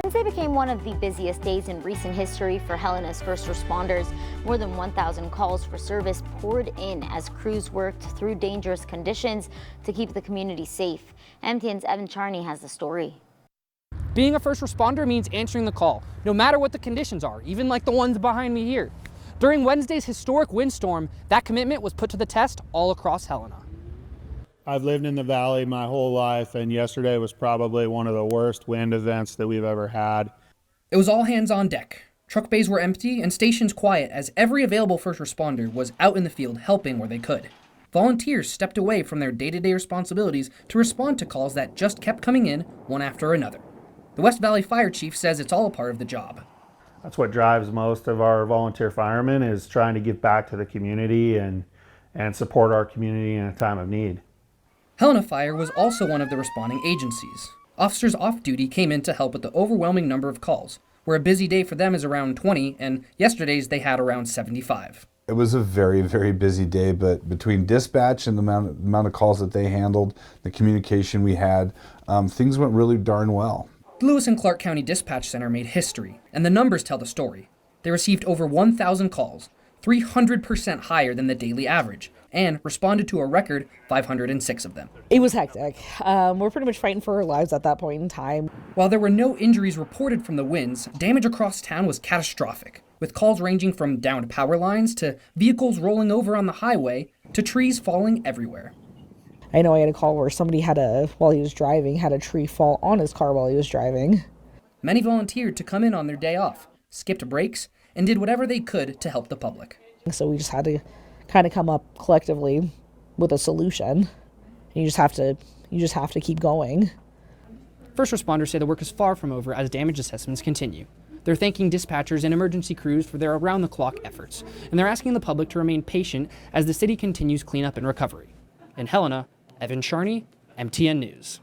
Wednesday became one of the busiest days in recent history for Helena's first responders. More than 1,000 calls for service poured in as crews worked through dangerous conditions to keep the community safe. MTN's Evan Charney has the story. Being a first responder means answering the call, no matter what the conditions are, even like the ones behind me here. During Wednesday's historic windstorm, that commitment was put to the test all across Helena. I've lived in the valley my whole life, and yesterday was probably one of the worst wind events that we've ever had. It was all hands on deck. Truck bays were empty and stations quiet as every available first responder was out in the field helping where they could. Volunteers stepped away from their day-to-day responsibilities to respond to calls that just kept coming in one after another. The West Valley Fire Chief says it's all a part of the job. That's what drives most of our volunteer firemen, is trying to give back to the community and support our community in a time of need. Helena Fire was also one of the responding agencies. Officers off duty came in to help with the overwhelming number of calls, where a busy day for them is around 20, and yesterday's they had around 75. It was a very, very busy day, but between dispatch and the amount of calls that they handled, the communication we had, things went really darn well. The Lewis and Clark County Dispatch Center made history, and the numbers tell the story. They received over 1,000 calls, 300% higher than the daily average, and responded to a record 506 of them. It was hectic. We're pretty much fighting for our lives at that point in time. While there were no injuries reported from the winds, damage across town was catastrophic, with calls ranging from downed power lines to vehicles rolling over on the highway to trees falling everywhere. I know I had a call where somebody while he was driving, had a tree fall on his car while he was driving. Many volunteered to come in on their day off, skipped breaks, and did whatever they could to help the public. So we just had to kind of come up collectively with a solution. And you just have to keep going. First responders say the work is far from over as damage assessments continue. They're thanking dispatchers and emergency crews for their around-the-clock efforts, and they're asking the public to remain patient as the city continues cleanup and recovery. In Helena, Evan Charney, MTN News.